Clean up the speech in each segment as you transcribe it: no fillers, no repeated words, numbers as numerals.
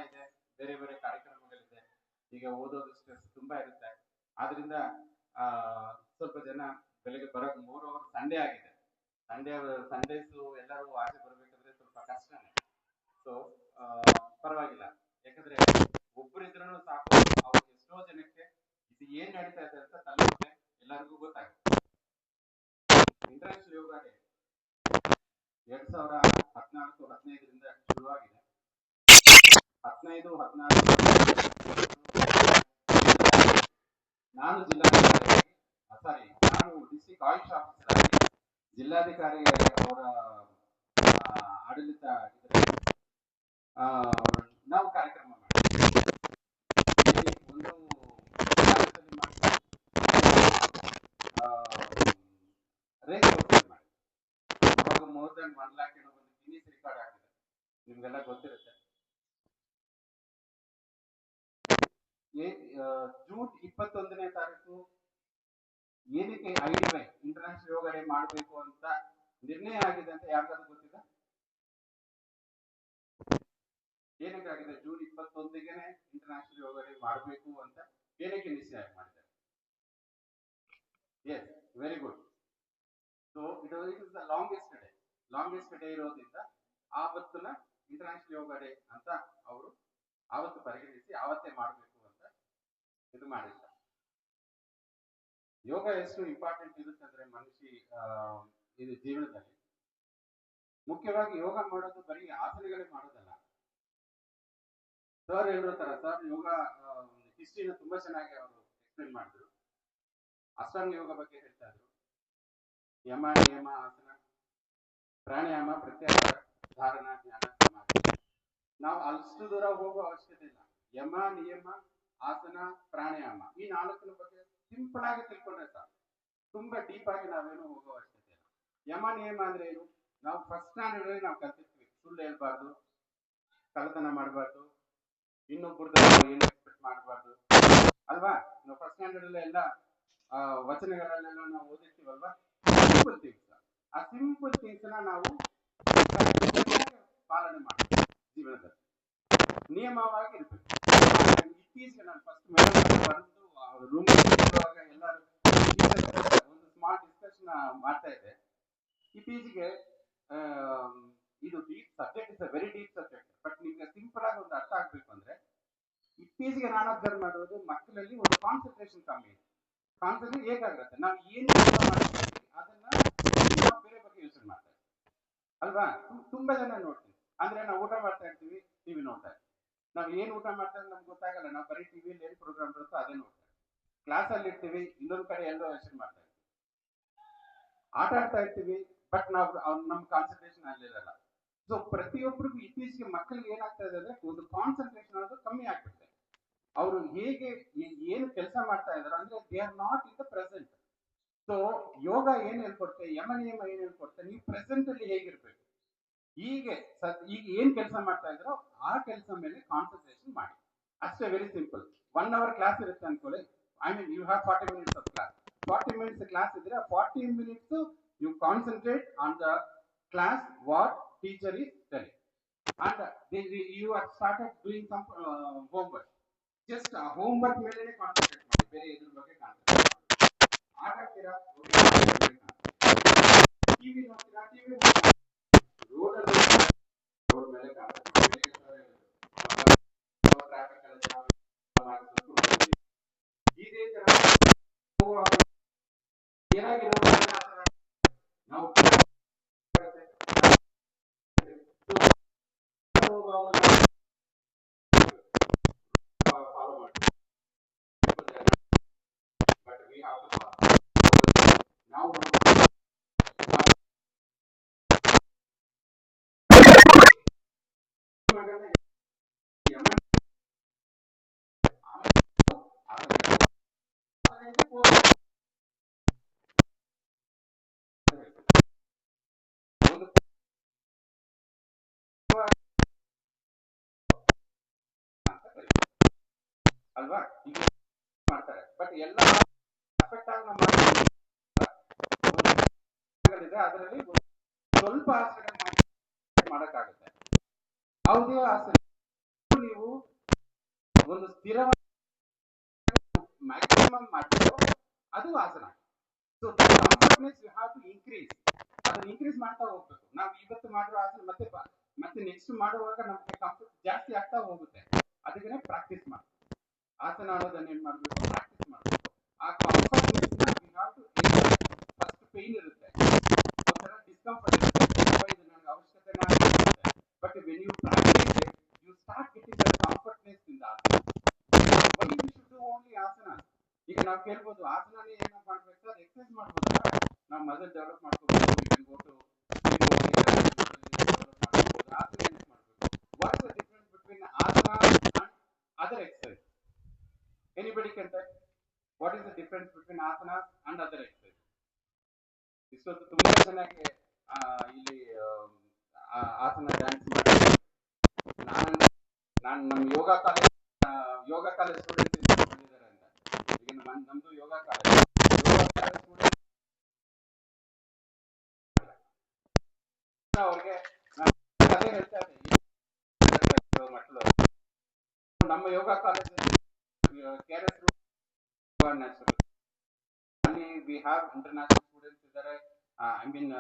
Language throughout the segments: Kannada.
ಇದೆ, ಬೇರೆ ಬೇರೆ ಕಾರ್ಯಕ್ರಮಗಳಿದೆ. ಈಗ ಓದೋದು ಸ್ಟ್ರೆಸ್ ತುಂಬಾ ಇರುತ್ತೆ. ಆದ್ರಿಂದ ಆ ಸ್ವಲ್ಪ ಜನ ಬೆಳಿಗ್ಗೆ ಬರೋದು 3 ಅವರ್ ಸಂಡೇ ಆಗಿದೆ. ಸಂಡೇಸು ಎಲ್ಲರೂ ಆಚೆ ಬರ್ಬೇಕಾದ್ರೆ ಸ್ವಲ್ಪ ಕಷ್ಟನೇ. ಸೊ ಪರವಾಗಿಲ್ಲ, ಯಾಕಂದ್ರೆ ಒಬ್ಬರಿದ್ರೂ ಸಾಕು, ಅವ್ರಿಗೆ ಎಷ್ಟೋ ಜನಕ್ಕೆ ಇದು ಏನ್ ನಡೀತಾ ಇದೆ ಅಂತ ತಲುಪುತ್ತೆ, ಎಲ್ಲರಿಗೂ ಗೊತ್ತಾಗುತ್ತೆ. ಇಂಟರ್ನ್ಯಾಷನಲ್ ಯೋಗ ಡೇ 2014-15ರಿಂದ ಶುರುವಾಗಿದೆ. 15-16 ನಾನು ಡಿಸ್ಟ್ರಿಕ್ಟ್ ಆಯುಷ್ ಆಫೀಸರ್ ಆಗಿ ಜಿಲ್ಲಾಧಿಕಾರಿ ಅವರ ಆಡಳಿತ ನಾವು ಕಾರ್ಯಕ್ರಮ ಮಾಡಿದ್ವಿ. ಒಂದು ರೇಸ್ ಮಾಡಿ ಇವಾಗ ಮೋರ್ ದನ್ 1 lakh ಏನೋ ಒಂದು ಗಿನ್ನಿಸ್ ರೆಕಾರ್ಡ್ ಆಗಿದೆ, ನಿಮ್ಗೆಲ್ಲ ಗೊತ್ತಿರುತ್ತೆ. ಜೂನ್ 21ನೇ ತಾರೀಕು ಏನಕ್ಕೆ IDY ಇಂಟರ್ನ್ಯಾಷನಲ್ ಯೋಗ ಡೇ ಮಾಡಬೇಕು ಅಂತ ನಿರ್ಣಯ ಆಗಿದೆ ಅಂತ ಯಾರಿಗಾದ್ರೂ ಗೊತ್ತಿದೆ? ಏನಕ್ಕೆ ಆಗಿದೆ? ಜೂನ್ 21ಗೆ ಇಂಟರ್ನ್ಯಾಷನಲ್ ಯೋಗ ಡೇ ಮಾಡಬೇಕು ಅಂತ ಏನಕ್ಕೆ ನಿಶ್ಚಯ ಮಾಡಿದ್ದಾರೆ? Yes, very good. So it is the longest day ಇರೋದ್ರಿಂದ ಆವತ್ತನ್ನ ಇಂಟರ್ನ್ಯಾಷನಲ್ ಯೋಗ ಡೇ ಅಂತ ಅವರು ಆವತ್ತು ಪರಿಗಣಿಸಿ ಆವತ್ತೇ ಮಾಡಬೇಕು ಅಂತ ಇದು ಮಾಡಿಲ್ಲ. ಯೋಗ ಎಷ್ಟು ಇಂಪಾರ್ಟೆಂಟ್ ಇರುತ್ತೆ ಅಂದ್ರೆ ಇದು ಜೀವನದಲ್ಲಿ ಮುಖ್ಯವಾಗಿ ಯೋಗ ಮಾಡೋದು ಬರೀ ಆಸನಗಳೇ ಮಾಡೋದಲ್ಲ. ಸರ್ ಹೇಳಿರೋ ತರ ಸರ್ ಯೋಗ ಹಿಸ್ಟ್ರಿನ ತುಂಬಾ ಚೆನ್ನಾಗಿ ಅವರು ಎಕ್ಸ್ಪ್ಲೇನ್ ಮಾಡಿದ್ರು. ಅಷ್ಟಾಂಗ ಯೋಗ ಬಗ್ಗೆ ಹೇಳ್ತಾ ಇದ್ರು. ಯಮ, ನಿಯಮ, ಆಸನ, ಪ್ರಾಣಾಯಾಮ, ಪ್ರತ್ಯಾಹಾರ, ಧಾರಣ, ಧ್ಯಾನ, ಸಮಾಧಿ. ನಾವು ಅಷ್ಟು ದೂರ ಹೋಗುವ ಅವಶ್ಯಕತೆ ಇಲ್ಲ. ಯಮ, ನಿಯಮ, ಆಸನ, ಪ್ರಾಣಾಯಾಮ ಈ 4 ಬಗ್ಗೆ ಸಿಂಪಲ್ ಆಗಿ ತಿಳ್ಕೊಂಡ್ರೆ ಸಾಕು. ತುಂಬಾ ಡೀಪ್ ಆಗಿ ನಾವೇನು ಹೋಗುವ ಅವಶ್ಯಕತೆ ಇಲ್ಲ. ಯಮ ನಿಯಮ ಅಂದ್ರೆ ಏನು? ನಾವು ಫಸ್ಟ್ ಸ್ಟ್ಯಾಂಡರ್ಡ್ ನಾವು ಕಲ್ತಿರ್ತೀವಿ. ಸುಳ್ಳು ಹೇಳ್ಬಾರ್ದು, ಕಳ್ಳತನ ಮಾಡಬಾರ್ದು, ಇನ್ನೊಬ್ಬರದ್ದು ಏನು ಎಕ್ಸ್ಪೆಕ್ಟ್ ಮಾಡಬಾರ್ದು ಅಲ್ವಾ? ನಾವು ಫಸ್ಟ್ ಸ್ಟ್ಯಾಂಡರ್ಡ್ ಎಲ್ಲ ವಚನಗಳನ್ನೆಲ್ಲ ನಾವು ಓದಿರ್ತೀವಲ್ವಾ? Simple things. ಆ ಸಿಂಪಲ್ ಥಿಂಗ್ಸ್ ನಾವು ಪಾಲನೆ ಮಾಡಬೇಕು ಜೀವನದಲ್ಲಿ, ನಿಯಮವಾಗಿ ಇರ್ಬೇಕು. ಇತ್ತೀಚೆಗೆ ನಾನು ಫಸ್ಟ್ ರೂಮ್ ಎಲ್ಲರೂ ಒಂದು ಸ್ಮಾಲ್ ಡಿಸ್ಕಷನ್ ಮಾಡ್ತಾ ಇದ್ದೆ. ಇತ್ತೀಚೆಗೆ ಇದು deep subject, is a very deep subject. But ನಿಮ್ಗೆ ಸಿಂಪಲ್ ಆಗಿ ಒಂದು ಅರ್ಥ ಆಗ್ಬೇಕು ಅಂದ್ರೆ, ಇತ್ತೀಚೆಗೆ ನಾನು ಅಬ್ಸರ್ವ್ ಮಾಡೋದು ಮಕ್ಕಳಲ್ಲಿ ಒಂದು ಕಾನ್ಸಂಟ್ರೇಷನ್ ಕಮ್ಮಿ ಇದೆ. ಕಾನ್ಸಂಟ್ರೇಷನ್ ಹೇಗಾಗುತ್ತೆ? ನಾವು ಏನು ಮಾಡ್ತೀವಿ ಅದನ್ನ ಬೇರೆ ಬಗ್ಗೆ ಯೋಚನೆ ಮಾಡ್ತಾ ಇದ್ದೀವಿ ಅಲ್ವಾ? ತುಂಬಾ ಜನ ನೋಡ್ತೀವಿ. ಅಂದ್ರೆ ನಾವು ಊಟ ಮಾಡ್ತಾ ಇರ್ತೀವಿ, ಟಿವಿ ನೋಡ್ತಾ ಇರ್ತೀವಿ. ನಾವು ಏನು ಊಟ ಮಾಡ್ತಾ ಇದ್ರೆ ನಮ್ಗೆ ಗೊತ್ತಾಗಲ್ಲ. ನಾವು ಬರೀ ಟಿವಿಯಲ್ಲಿ ಏನು ಪ್ರೋಗ್ರಾಮ್ ಬರುತ್ತೋ ಅದೇ ನೋಡ್ತಾ ಇರ್ತೀವಿ. ಕ್ಲಾಸಲ್ಲಿ ಇರ್ತೀವಿ, ಇನ್ನೊಂದು ಕಡೆ ಎಲ್ಲೋ ಯೋಚನೆ ಮಾಡ್ತಾ ಇರ್ತೀವಿ. ಆಟ ಆಡ್ತಾ ಇರ್ತೀವಿ, ಬಟ್ ನಾವು ನಮ್ಮ ಕಾನ್ಸಂಟ್ರೇಷನ್ ಅಲ್ಲಿರಲ್ಲ. ಸೊ ಪ್ರತಿಯೊಬ್ಬರಿಗೂ ಇತ್ತೀಚೆಗೆ ಮಕ್ಕಳಿಗೆ ಏನಾಗ್ತಾ ಇದೆ ಅಂದ್ರೆ ಒಂದು ಕಾನ್ಸಂಟ್ರೇಷನ್ ಅನ್ನೋದು ಕಮ್ಮಿ ಆಗ್ಬಿಡುತ್ತೆ. ಅವರು ಹೇಗೆ ಏನು ಕೆಲಸ ಮಾಡ್ತಾ ಇದಾರೆ ಅಂದ್ರೆ they are not in the present. So yoga ಏನ್ ಹೇಳ್ಕೊಡುತ್ತೆ, ಯಮ ನಿಯಮ ಏನ್ ಹೇಳ್ಕೊಡುತ್ತೆ, ನೀವು ಪ್ರೆಸೆಂಟ್ ಅಲ್ಲಿ ಹೇಗಿರ್ಬೇಕು, ಈಗ ಏನ್ ಕೆಲಸ ಮಾಡ್ತಾ ಇದ್ರೋ ಆ ಕೆಲಸ ಮೇಲೆ ಕಾನ್ಸಂಟ್ರೇಷನ್ ಮಾಡಿ. ಅಷ್ಟೇ, ವೆರಿ ಸಿಂಪಲ್. 1 hour ಕ್ಲಾಸ್ ಇರುತ್ತೆ ಅನ್ಕೊಳ್ಳಿ. You have 40 minutes of class. 40 minutes class ಇದ್ರೆ 40 minutes you concentrate on the class what teacher is telling, and you are started doing some homework. Just homework ಮೇಲೆ ಕಾನ್ಸಂಟ್ರೇಟ್ ಮಾಡಿ, ಬೇರೆ ಇದ್ರ ಬಗ್ಗೆ ಕಾನ್ಸಂಟ್ರೇಟ್ ಮಾಡಿ. ಆಟಾಡ್ತೀರಾ, ಟಿವಿ ನೋಡ್ತೀರಾ, ರೋಡ್ ಮೇಲೆ ಕಾನ್ಸಂಟ್ರೇಟ್ ಮಾಡಿ. ಇದೇ ತರ ನಾವು ಫಾಲೋ ಮಾಡಿ. But we have to follow. ನಾವು ಅಲ್ವಾ ಈಗ ಮಾಡ್ತಾರೆ. ಬಟ್ ಎಲ್ಲ ಪರ್ಫೆಕ್ಟ್ ಆಗಿ ನಾವು ಇದೆ, ಅದರಲ್ಲಿ ಸ್ವಲ್ಪ ಆಸನ ಮಾಡಕ್ಕಾಗುತ್ತೆ. ಯಾವುದೇ ಆಸನ ನೀವು ಒಂದು ಸ್ಥಿರವಾದ ಮ್ಯಾಕ್ಸಿಮಮ್ ಮಾಡಬೇಕು, ಅದು ಆಸನ. So comfortness you have to increase, ಅದನ್ನ ಇನ್ಕ್ರೀಸ್ ಮಾಡ್ತಾ ಹೋಗ್ಬೇಕು. ನಾವು ಇವತ್ತು ಮಾಡಿರೋ ಆಸನ ಮತ್ತೆ ನೆಕ್ಸ್ಟ್ ಮಾಡುವಾಗ ನಮಗೆ ಕಂಫರ್ಟ್ ಜಾಸ್ತಿ ಆಗ್ತಾ ಹೋಗುತ್ತೆ. ಅದಕ್ಕೆ ಪ್ರಾಕ್ಟೀಸ್ ಮಾಡಿ ಆಸನ ಅನ್ನೋದನ್ನ ಏನ್ ಮಾಡ್ಬೇಕು, ಪ್ರಾಕ್ಟೀಸ್ ಮಾಡಬೇಕು. ಆ ಕಂಫರ್ಟ್ನೆಸ್ ನ we have to first pain ಇರುತ್ತೆ, ಒಂಥರ ಡಿಸ್ಕಂಫರ್ಟ್ ಇರುತ್ತೆ, ಇದು ನನಗೆ ಅವಶ್ಯಕತೆನೇ ಆಗಿರುತ್ತೆ. But when you practise it you start getting the comfortness in the asana. Why we should do only asana? ಈಗ ನಾವು ಕೇಳ್ಬೋದು ಆಸನನೇ ಏನೋ ಮಾಡ್ಬೇಕು ಸರ್, ಎಕ್ಸರ್ಸೈಸ್ ಮಾಡ್ಬೋದು, ನಾವು ಮಸಲ್ ಡೆವಲಪ್ ಮಾಡ್ಕೋಬೇಕು, what is the difference between asana and other exercise? Anybody can tell what is the difference between asana and other exercise? ಇಷ್ಟೊತ್ತು ತುಂಬಾ ಚೆನ್ನಾಗಿ ಇಲ್ಲಿ ಆಸನ ಡ್ಯಾನ್ಸ್ ಮಾಡಿ ನಾನು ನಮ್ಮ ಯೋಗ ಕಾಲೇಜ್ ಸ್ಟೂಡೆಂಟ್ಸ್ ಬಂದಿದ್ದಾರೆ ಅಂತ. ಈಗ ನಮ್ದು ಯೋಗ ಕಾಲೇಜ್ ಸ್ಟೂಡೆಂಟ್ ಅವ್ರಿಗೆ ಅದೇ ಹೇಳ್ತಾ ಇದ್ದೆ, ಮಕ್ಕಳು ನಮ್ಮ ಯೋಗ ಕಾಲೇಜಲ್ಲಿ KRS ನ್ಯಾಚುರಲ್ ಅಲ್ಲಿ ವಿ ಹ್ಯಾವ್ ಇಂಟರ್ನ್ಯಾಷನಲ್ ಸ್ಟೂಡೆಂಟ್ಸ್ ಇದ್ದಾರೆ. ಐ ಮೀನ್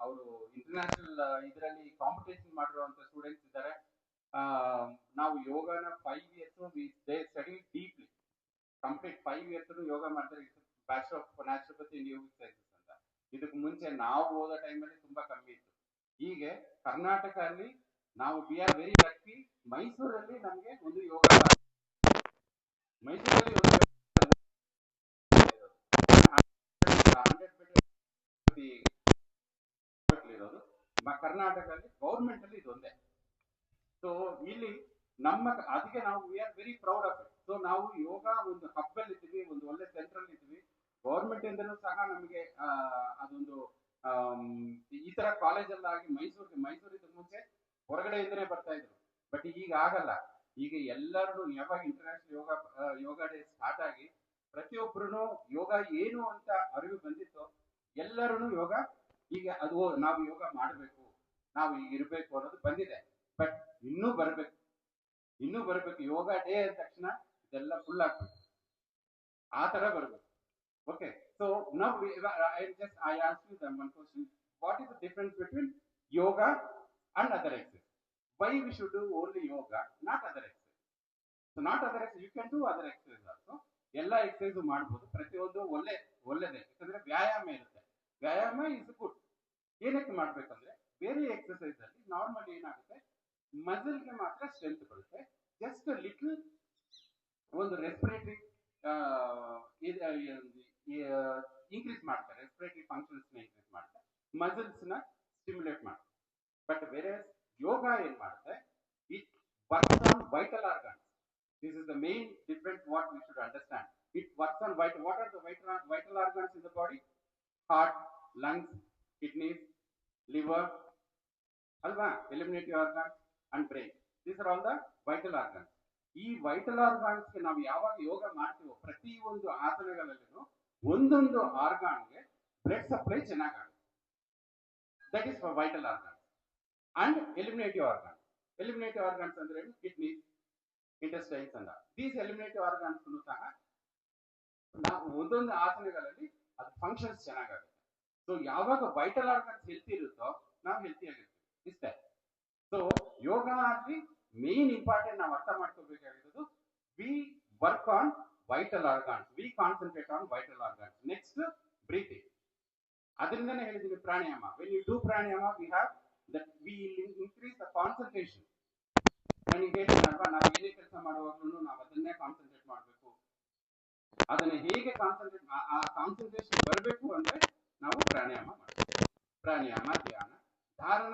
ಅವರು ಇಂಟರ್ನ್ಯಾಷನಲ್ ಇದರಲ್ಲಿ ಕಾಂಪಿಟೇಷನ್ ಮಾಡಿರುವಂತ ಸ್ಟೂಡೆಂಟ್ಸ್ ಇದ್ದಾರೆ. ನಾವು ಯೋಗನ 5 years they study deeply, complete 5 years ಯೋಗ ಮಾಡ್ತಾರೆ. Bachelor of naturopathy in yogic sciences ಅಂತ. ಇದಕ್ಕೆ ಮುಂಚೆ ನಾವು ಓದೋ ಟೈಮಲ್ಲಿ ತುಂಬಾ ಕಮ್ಮಿ ಇತ್ತು. ಹೀಗೆ ಕರ್ನಾಟಕ ಅಲ್ಲಿ ನಾವು ವಿ ಆರ್ ವೆರಿ ಲಕ್ಕಿ, ಮೈಸೂರಲ್ಲಿ ನಮಗೆ ಒಂದು ಯೋಗ, ಮೈಸೂರಲ್ಲಿ ಒಂದು ಇರೋದು, ಕರ್ನಾಟಕದಲ್ಲಿ ಗೌರ್ಮೆಂಟ್ ಅಲ್ಲಿ ಇದೊಂದೇ. ಸೊ ಇಲ್ಲಿ ನಮ್ಮ ಅದಕ್ಕೆ ನಾವು we are very proud of it. So ನಾವು ಯೋಗ ಒಂದು ಹಬ್ಬಲ್ಲಿ ಇದ್ದೀವಿ, ಒಂದು ಒಳ್ಳೆ ಸೆಂಟ್ರಲ್ ಇದ್ದೀವಿ. ಗೌರ್ಮೆಂಟ್ ಇಂದನೂ ಸಹ ನಮಗೆ ಅದೊಂದು ಈ ತರ ಕಾಲೇಜಲ್ಲಾಗಿ ಮೈಸೂರಿಂದ ಮುಂಚೆ ಹೊರಗಡೆಯಿಂದನೇ ಬರ್ತಾ ಇದ್ರು. ಬಟ್ ಈಗ ಆಗಲ್ಲ. ಈಗ ಎಲ್ಲರೂ ಯಾವಾಗ ಇಂಟರ್ನ್ಯಾಷನಲ್ ಯೋಗ ಡೇ ಸ್ಟಾರ್ಟ್ ಆಗಿ ಪ್ರತಿಯೊಬ್ಬರು ಯೋಗ ಏನು ಅಂತ ಅರಿವು ಬಂದಿತ್ತು, ಎಲ್ಲರೂ ಯೋಗ ಈಗ ಅದು ನಾವು ಯೋಗ ಮಾಡಬೇಕು, ನಾವು ಈಗ ಇರಬೇಕು ಅನ್ನೋದು ಬಂದಿದೆ. ಬಟ್ ಇನ್ನೂ ಬರಬೇಕು. ಯೋಗ ಡೇ ಅಂದ ತಕ್ಷಣ ಇದೆಲ್ಲ ಫುಲ್ ಆಗ್ಬೇಕು, ಆ ತರ ಬರಬೇಕು. Okay, so now I ask you one question. What is the difference between yoga and other exercise? Why we should do only yoga, not other exercise? So not other exercise, you can do other exercise also. ಎಲ್ಲ ಎಕ್ಸರ್ಸೈಸ್ ಮಾಡಬಹುದು, ಪ್ರತಿಯೊಂದು ಒಳ್ಳೆದೇ. ಯಾಕಂದ್ರೆ ವ್ಯಾಯಾಮ ಇರುತ್ತೆ. ವ್ಯಾಯಾಮ ಇಸ್ ಗುಡ್. ಏನಕ್ಕೆ ಮಾಡ್ಬೇಕಂದ್ರೆ ಬೇರೆ ಎಕ್ಸರ್ಸೈಸ್ ಅಲ್ಲಿ ನಾರ್ಮಲ್ ಏನಾಗುತ್ತೆ, ಮಸಲ್ಗೆ ಮಾತ್ರ ಸ್ಟ್ರೆಂತ್ ಬರುತ್ತೆ. ಜಸ್ಟ್ ಲಿಟಲ್ ಒಂದು ರೆಸ್ಪಿರೇಟರಿ ಇನ್ಕ್ರೀಸ್ ಮಾಡ್ತಾರೆ, ರೆಸ್ಪಿರೇಟರಿ ಫಂಕ್ಷನ್ಸ್ ಇನ್ಕ್ರೀಸ್ ಮಾಡ್ತಾರೆ, ಮಸಲ್ಸ್ ನ ಸ್ಟಿಮ್ಯುಲೇಟ್ ಮಾಡ್ತಾರೆ. ಬಟ್ ಬೇರೆ ಯೋಗ ಏನ್ ಮಾಡುತ್ತೆ, it works on vital organs. This is the main difference what we should understand. It works on vital. What are the vital organs in the body? Heart, lungs, kidneys, liver, alva, eliminatory organs and brain. These are all the vital organs. ಈ ವೈಟಲ್ ಆರ್ಗಾನ್ಸ್ ಗೆ ನಾವು ಯಾವಾಗ ಯೋಗ ಮಾಡ್ತೀವೋ ಪ್ರತಿ ಒಂದು ಆಸನಗಳಲ್ಲೂ ಒಂದೊಂದು ಆರ್ಗಾನ್ಗೆ ಬ್ಲಡ್ ಸಪ್ಲೈ ಚೆನ್ನಾಗುತ್ತೆ. That is for vital organs. And eliminative organs. Eliminative organs ಅಂದ್ರೆ ಕಿಡ್ನಿ, ಇಂಟೆಸ್ಟೈನ್ಸ್ ಅಂತ. ದೀಸ್ ಎಲಿಮಿನೇಟಿವ್ ಆರ್ಗಾನ್ಸ್ ಸಹ ನಾವು ಒಂದೊಂದು ಆಸನಗಳಲ್ಲಿ ಅದು ಫಂಕ್ಷನ್ಸ್ ಚೆನ್ನಾಗುತ್ತೆ. ಸೊ ಯಾವಾಗ ವೈಟಲ್ ಆರ್ಗಾನ್ಸ್ ಹೆಲ್ತಿ ಇರುತ್ತೋ ನಾವು ಹೆಲ್ತಿ ಆಗಿರ್ತೀವಿ, ಇಷ್ಟೇ. ಸೊ ಯೋಗ ಅಲ್ಲಿ ಮೇನ್ ಇಂಪಾರ್ಟೆಂಟ್ ನಾವು ಅರ್ಥ ಮಾಡ್ಕೋಬೇಕಾಗಿರೋದು, we work on vital organs, we concentrate on vital organs. Next breathing. ಅದರಿಂದನೇ ಹೇಳಿದೀವಿ pranayama. When you do pranayama we have that we increase the concentration. ನನಗೆ ಹೇಳಿದ್ನಲ್ವಾ, ನಾವು ಏನೇ ಕೆಲಸ ಮಾಡುವಾಗಲೂ ನಾವು ಅದನ್ನೇ ಕಾನ್ಸಂಟ್ರೇಟ್ ಮಾಡಬೇಕು. ಅದನ್ನ ಹೇಗೆ ಕಾನ್ಸಂಟ್ರೇಷನ್ ಬರಬೇಕು ಅಂದ್ರೆ ನಾವು ಪ್ರಾಣಾಯಾಮ ಮಾಡಬೇಕು. ಪ್ರಾಣಾಯಾಮ, ಧ್ಯಾನ, ಧಾರಣ,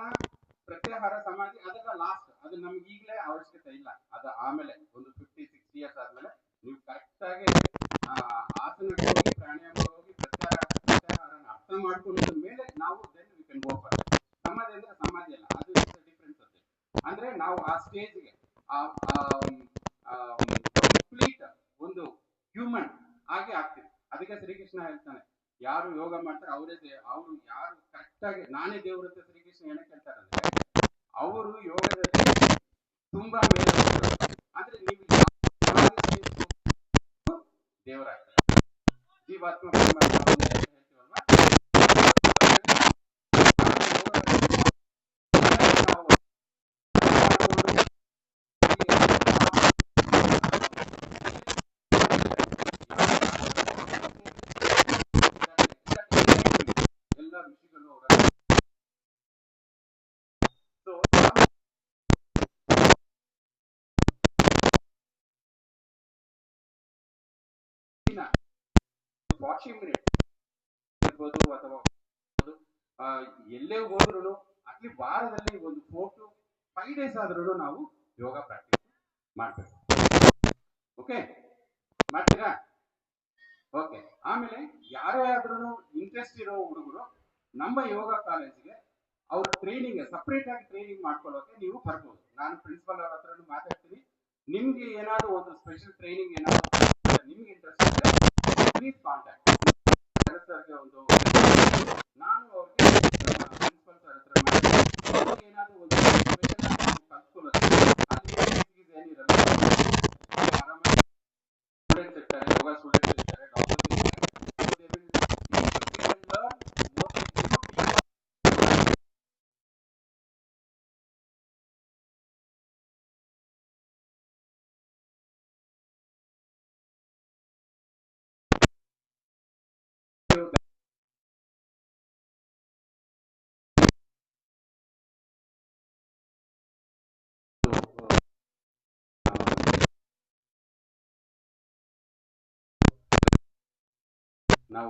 ಪ್ರತ್ಯಾಹಾರ, ಸಮಾಧಿ ಅದೆಲ್ಲ ಲಾಸ್ಟ್. ಅದು ನಮ್ಗೆ ಈಗಲೇ ಅವಶ್ಯಕತೆ ಇಲ್ಲ. ಅದು ಆಮೇಲೆ ಒಂದು 50-60 years ಆದ್ಮೇಲೆ ನೀವು ಕರೆಕ್ಟ್ ಆಗಿ ಆಸನಕ್ಕೆ ಹೋಗಿ, ಪ್ರಾಣಾಯಾಮ ಹೋಗಿ, ಪ್ರತ್ಯಾಹಾರನ ಅರ್ಥ ಮಾಡ್ಕೊಂಡ ಮೇಲೆ ನಾವು then we can go for. ಸಮಾಧಿ ಅಂದ್ರೆ ಸಮಾಧಿ ಅಲ್ಲ, ಅದು ಡಿಫರೆನ್ಸ್ ಅದು. ಅಂದ್ರೆ ನಾವು ಆ ಸ್ಟೇಜ್ಗೆ ಕಂಪ್ಲೀಟ್ ಒಂದು ಹ್ಯೂಮನ್ ಆಗಿ ಆಗ್ತೀವಿ. ಅದಕ್ಕೆ ಶ್ರೀಕೃಷ್ಣ ಹೇಳ್ತಾನೆ, ಯಾರು ಯೋಗ ಮಾಡ್ತಾರೆ ಅವರು ಯಾರು ಕರೆಕ್ಟ್ ಆಗಿ ನಾನೇ ದೇವ್ರ ಅಂತ ಶ್ರೀಕೃಷ್ಣ ಏನಕ್ಕೆ ಹೇಳ್ತಾರೆ ಅಂದ್ರೆ, ಅವರು ಯೋಗದಲ್ಲಿ ತುಂಬಾ ಮೇಲೆ ಅಂದ್ರೆ ನೀವು ದೇವರಾಗ್ತಾರೆ. ಜೀವಾತ್ಮ ಪರಮಾತ್ಮ ಒಂದೇ ಅಂತ ಹೇಳ್ತೀವಲ್ವಾ, ನಾವು ಎಲ್ಲ ಋಷಿಗಳು ಅವರ ವಾಚಿಂಗ್ ಮಿನಿಟ್ ಇರ್ಬೋದು ಅಥವಾ ಎಲ್ಲೇ ಹೋದ್ರು ಅಟ್ಲಿ ವಾರದಲ್ಲಿ ಒಂದು 4 to 5 days ಆದ್ರೂ ನಾವು ಯೋಗ ಪ್ರಾಕ್ಟೀಸ್ ಮಾಡ್ಬೇಕು. ಓಕೆ, ಮಾಡ್ತೀರಾ? ಓಕೆ. ಆಮೇಲೆ ಯಾರೇ ಆದ್ರೂ ಇಂಟ್ರೆಸ್ಟ್ ಇರೋ ಹುಡುಗರು ನಮ್ಮ ಯೋಗ ಕಾಲೇಜಿಗೆ ಅವ್ರ ಟ್ರೈನಿಂಗ್ ಸಪ್ರೇಟ್ ಆಗಿ ಟ್ರೈನಿಂಗ್ ಮಾಡ್ಕೊಳ್ಳೋಕೆ ನೀವು ಬರ್ಬೋದು. ನಾನು ಪ್ರಿನ್ಸಿಪಲ್ ಅವ್ರ ಹತ್ರನೂ ಮಾತಾಡ್ತೀನಿ. ನಿಮ್ಗೆ ಏನಾದ್ರು ಒಂದು ಸ್ಪೆಷಲ್ ಟ್ರೈನಿಂಗ್ ಏನಾದ್ರು ನಿಮ್ಗೆ ಇಂಟ್ರೆಸ್ಟ್ ಇದೆ, ಪ್ಲೀಸ್ ಕಾಂಟ್ಯಾಕ್ಟ್ ಸರ್ಗೆ. ಒಂದು ನಾನು ಅವ್ರಿಗೆ ಪ್ರಿನ್ಸಿಪಲ್ ಸರ್ ಹತ್ರ ಮಾತಾಡ್ತೀನಿ. ಏನಾದ್ರು ಒಂದು ಕಲ್ತ್ಕೊಳ್ಳೋದು ಅಲ್ಲಿ ಏನಿರಲ್ಲ, ಆರಾಮಾಗಿ ಸ್ಟೂಡೆಂಟ್ಸ್ ಇರ್ತಾರೆ, ಯೋಗ ಸ್ಟೂಡೆಂಟ್ಸ್ ಇರ್ತಾರೆ, ಡಾಕ್ಟರ್ಸ್ ಇರ್ತಾರೆ. ನಾವು